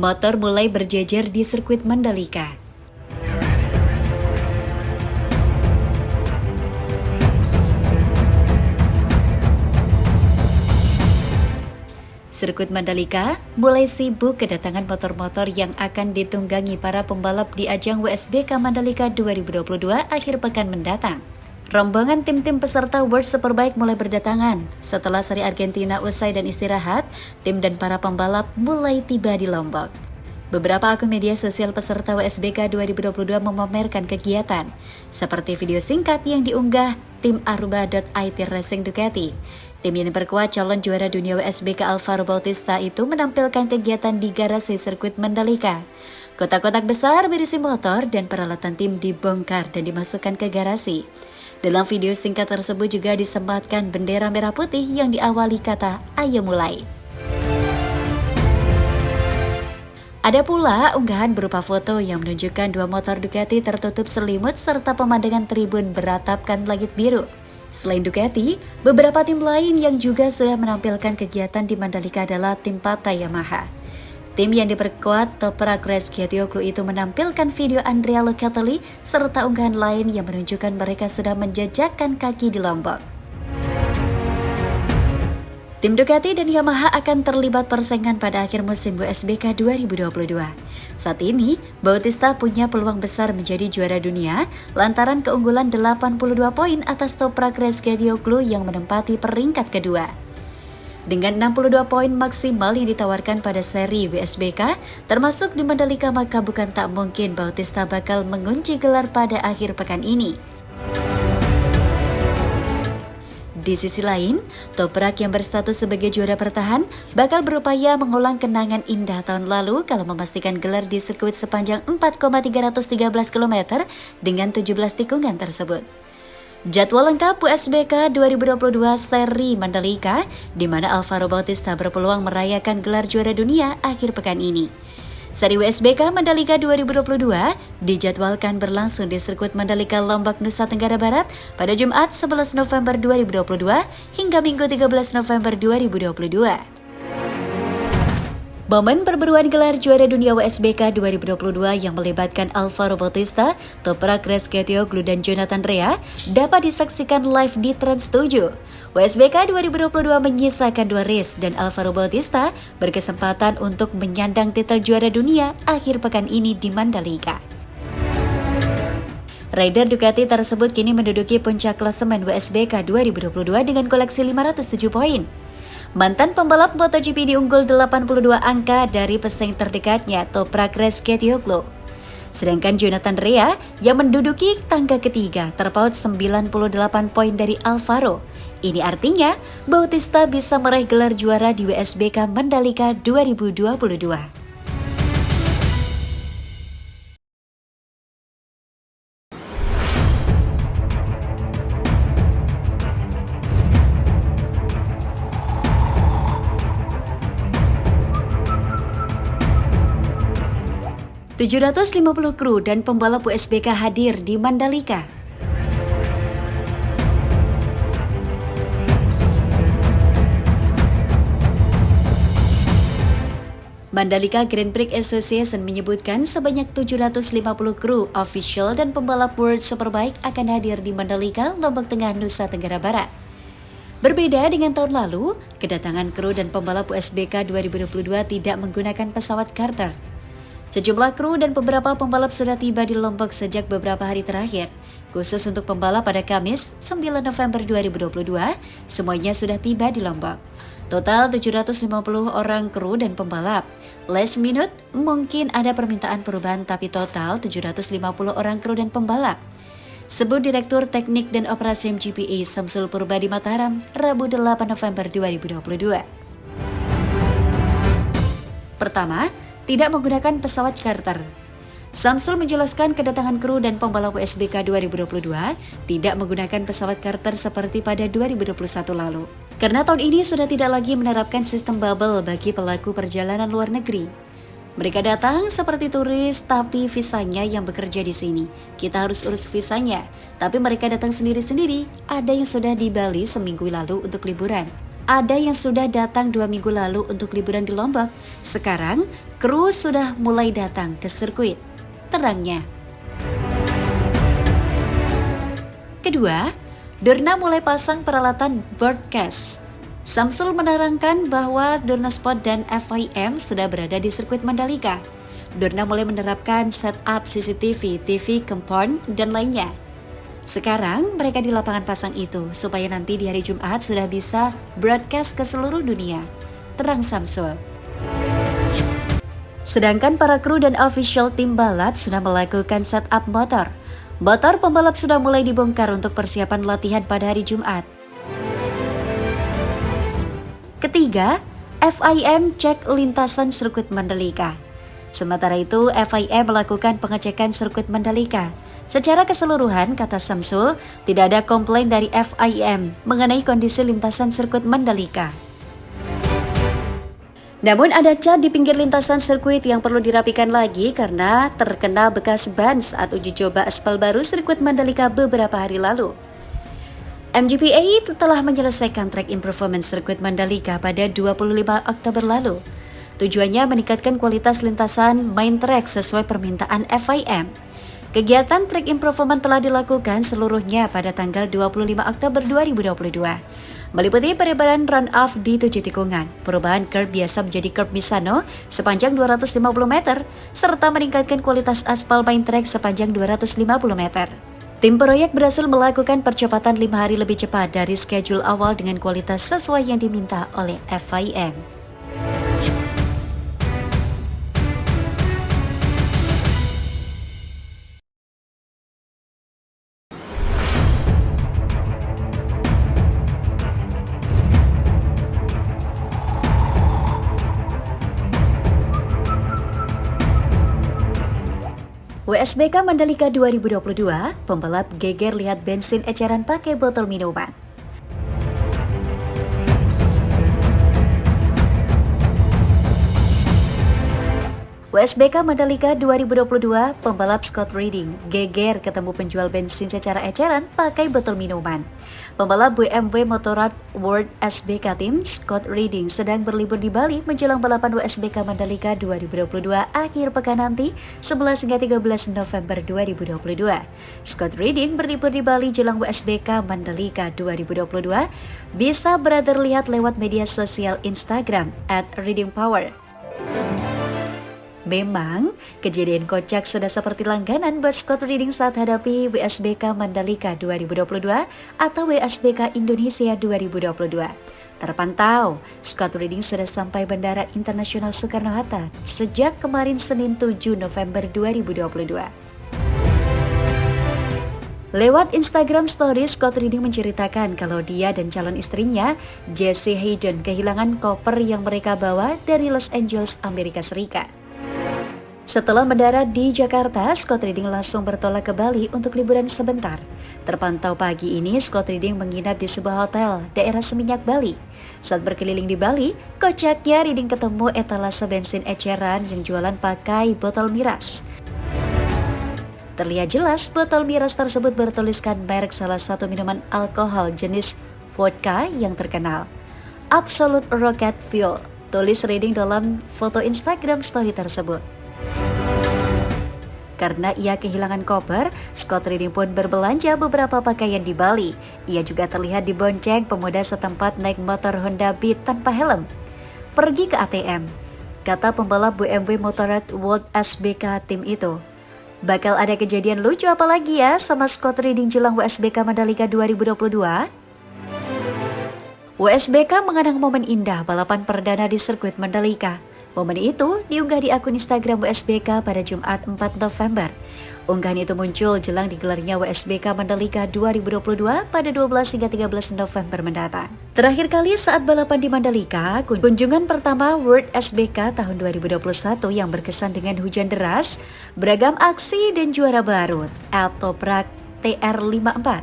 motor mulai berjejer di sirkuit Mandalika. Sirkuit Mandalika mulai sibuk kedatangan motor-motor yang akan ditunggangi para pembalap di ajang WSBK Mandalika 2022 akhir pekan mendatang. Rombongan tim-tim peserta World Superbike mulai berdatangan. Setelah seri Argentina usai dan istirahat, tim dan para pembalap mulai tiba di Lombok. Beberapa akun media sosial peserta WSBK 2022 memamerkan kegiatan, seperti video singkat yang diunggah tim Aruba.it Racing Ducati. Tim yang diperkuat calon juara dunia WSBK Alvaro Bautista itu menampilkan kegiatan di garasi sirkuit Mandalika. Kotak-kotak besar berisi motor dan peralatan tim dibongkar dan dimasukkan ke garasi. Dalam video singkat tersebut juga disematkan bendera merah putih yang diawali kata "Ayo mulai". Ada pula unggahan berupa foto yang menunjukkan dua motor Ducati tertutup selimut serta pemandangan tribun beratapkan langit biru. Selain Ducati, beberapa tim lain yang juga sudah menampilkan kegiatan di Mandalika adalah tim Pata Yamaha. Tim yang diperkuat Toprak Razgatlioglu itu menampilkan video Andrea Locatelli serta unggahan lain yang menunjukkan mereka sudah menjejakkan kaki di Lombok. Tim Ducati dan Yamaha akan terlibat persaingan pada akhir musim WSBK 2022. Saat ini, Bautista punya peluang besar menjadi juara dunia lantaran keunggulan 82 poin atas Toprak Razgatlioglu yang menempati peringkat kedua. Dengan 62 poin maksimal yang ditawarkan pada seri WSBK, termasuk di Mandalika, maka bukan tak mungkin Bautista bakal mengunci gelar pada akhir pekan ini. Di sisi lain, Toprak yang berstatus sebagai juara bertahan bakal berupaya mengulang kenangan indah tahun lalu kalau memastikan gelar di sirkuit sepanjang 4,313 km dengan 17 tikungan tersebut. Jadwal lengkap WSBK 2022 seri Mandalika, di mana Alvaro Bautista berpeluang merayakan gelar juara dunia akhir pekan ini. Seri WSBK Mandalika 2022 dijadwalkan berlangsung di sirkuit Mandalika Lombok, Nusa Tenggara Barat pada Jumat 11 November 2022 hingga Minggu 13 November 2022. Momen perburuan gelar juara dunia WSBK 2022 yang melibatkan Alvaro Bautista, Toprak Razgatlioglu dan Jonathan Rea dapat disaksikan live di Trans 7. WSBK 2022 menyisakan 2 race dan Alvaro Bautista berkesempatan untuk menyandang titel juara dunia akhir pekan ini di Mandalika. Rider Ducati tersebut kini menduduki puncak klasemen WSBK 2022 dengan koleksi 507 poin. Mantan pembalap MotoGP diunggul 82 angka dari pesaing terdekatnya Toprak Razgatlioglu. Sedangkan Jonathan Rea yang menduduki tangga ketiga terpaut 98 poin dari Alvaro. Ini artinya Bautista bisa meraih gelar juara di WSBK Mandalika 2022. 750 kru dan pembalap WSBK hadir di Mandalika. Mandalika Grand Prix Association menyebutkan sebanyak 750 kru, official dan pembalap World Superbike akan hadir di Mandalika, Lombok Tengah, Nusa Tenggara Barat. Berbeda dengan tahun lalu, kedatangan kru dan pembalap WSBK 2022 tidak menggunakan pesawat charter. Sejumlah kru dan beberapa pembalap sudah tiba di Lombok sejak beberapa hari terakhir. Khusus untuk pembalap pada Kamis, 9 November 2022, semuanya sudah tiba di Lombok. Total 750 orang kru dan pembalap. Last minute, mungkin ada permintaan perubahan tapi total 750 orang kru dan pembalap. Sebut Direktur Teknik dan Operasi MGPA Samsul Purba di Mataram, Rabu 8 November 2022. Pertama, tidak menggunakan pesawat charter. Samsul menjelaskan kedatangan kru dan pembalap WSBK 2022 tidak menggunakan pesawat charter seperti pada 2021 lalu. Karena tahun ini sudah tidak lagi menerapkan sistem bubble bagi pelaku perjalanan luar negeri. Mereka datang seperti turis tapi visanya yang bekerja di sini. Kita harus urus visanya, tapi mereka datang sendiri-sendiri. Ada yang sudah di Bali seminggu lalu untuk liburan. ada yang sudah datang 2 minggu lalu untuk liburan di Lombok. Sekarang, kru sudah mulai datang ke sirkuit. Terangnya. Kedua, Dorna mulai pasang peralatan broadcast. Samsul menerangkan bahwa Dorna Sport dan FIM sudah berada di sirkuit Mandalika. Dorna mulai menerapkan setup CCTV, TV compound, dan lainnya. Sekarang mereka di lapangan pasang itu supaya nanti di hari Jumat sudah bisa broadcast ke seluruh dunia. Terang Samsul. Sedangkan para kru dan official tim balap sudah melakukan setup motor. Motor pembalap sudah mulai dibongkar untuk persiapan latihan pada hari Jumat. Ketiga, FIM cek lintasan sirkuit Mandalika. Sementara itu, FIM melakukan pengecekan sirkuit Mandalika. Secara keseluruhan, kata Samsul, tidak ada komplain dari FIM mengenai kondisi lintasan sirkuit Mandalika. Namun ada cat di pinggir lintasan sirkuit yang perlu dirapikan lagi karena terkena bekas ban saat uji coba aspal baru sirkuit Mandalika beberapa hari lalu. MGPA telah menyelesaikan track improvement sirkuit Mandalika pada 25 Oktober lalu. Tujuannya meningkatkan kualitas lintasan main track sesuai permintaan FIM. Kegiatan track improvement telah dilakukan seluruhnya pada tanggal 25 Oktober 2022. Meliputi perebaran run-off di 7 tikungan, perubahan curb biasa menjadi curb Misano sepanjang 250 meter, serta meningkatkan kualitas aspal main track sepanjang 250 meter. Tim proyek berhasil melakukan percepatan 5 hari lebih cepat dari schedule awal dengan kualitas sesuai yang diminta oleh FIM. WSBK Mandalika 2022, pembalap geger lihat bensin eceran pakai botol minuman. WSBK Mandalika 2022, pembalap Scott Redding geger ketemu penjual bensin secara eceran pakai botol minuman. Pembalap BMW Motorrad World SBK Team Scott Redding sedang berlibur di Bali menjelang balapan WSBK Mandalika 2022 akhir pekan nanti 11 hingga 13 November 2022. Scott Redding berlibur di Bali jelang WSBK Mandalika 2022 bisa berada terlihat lewat media sosial Instagram @readingpower. Memang, kejadian kocak sudah seperti langganan buat Scott Redding saat hadapi WSBK Mandalika 2022 atau WSBK Indonesia 2022. Terpantau, Scott Redding sudah sampai Bandara Internasional Soekarno-Hatta sejak kemarin Senin 7 November 2022. Lewat Instagram Stories, Scott Redding menceritakan kalau dia dan calon istrinya, Jessie Hayden, kehilangan koper yang mereka bawa dari Los Angeles, Amerika Serikat. Setelah mendarat di Jakarta, Scott Redding langsung bertolak ke Bali untuk liburan sebentar. Terpantau pagi ini, Scott Redding menginap di sebuah hotel daerah Seminyak, Bali. Saat berkeliling di Bali, kocaknya Redding ketemu etalase bensin eceran yang jualan pakai botol miras. Terlihat jelas botol miras tersebut bertuliskan merek salah satu minuman alkohol jenis vodka yang terkenal, Absolut Rocket Fuel, tulis Redding dalam foto Instagram story tersebut. Karena ia kehilangan koper, Scott Redding pun berbelanja beberapa pakaian di Bali. Ia juga terlihat dibonceng pemuda setempat naik motor Honda Beat tanpa helm. Pergi ke ATM, kata pembalap BMW Motorrad World SBK tim itu. Bakal ada kejadian lucu apa lagi ya sama Scott Redding jelang WSBK Mandalika 2022? WSBK mengenang momen indah balapan perdana di sirkuit Mandalika. Momen itu diunggah di akun Instagram WSBK pada Jumat 4 November. Unggahan itu muncul jelang digelarnya WSBK Mandalika 2022 pada 12 hingga 13 November mendatang. Terakhir kali saat balapan di Mandalika, kunjungan pertama World SBK tahun 2021 yang berkesan dengan hujan deras, beragam aksi dan juara baru, Toprak TR54.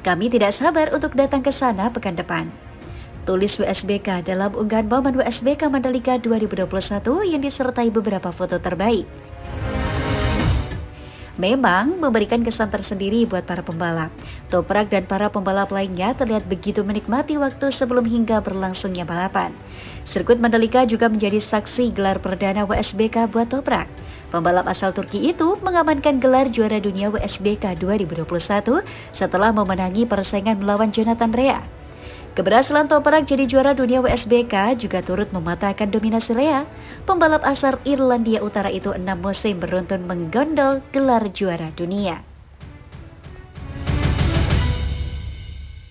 Kami tidak sabar untuk datang ke sana pekan depan, tulis WSBK dalam unggahan momen WSBK Mandalika 2021 yang disertai beberapa foto terbaik. memang memberikan kesan tersendiri buat para pembalap. Toprak dan para pembalap lainnya terlihat begitu menikmati waktu sebelum hingga berlangsungnya balapan. Sirkuit Mandalika juga menjadi saksi gelar perdana WSBK buat Toprak. Pembalap asal Turki itu mengamankan gelar juara dunia WSBK 2021 setelah memenangi persaingan melawan Jonathan Rea. Keberhasilan Toprak jadi juara dunia WSBK juga turut mematahkan dominasi Rea. Pembalap asal Irlandia Utara itu 6 musim beruntun menggondol gelar juara dunia.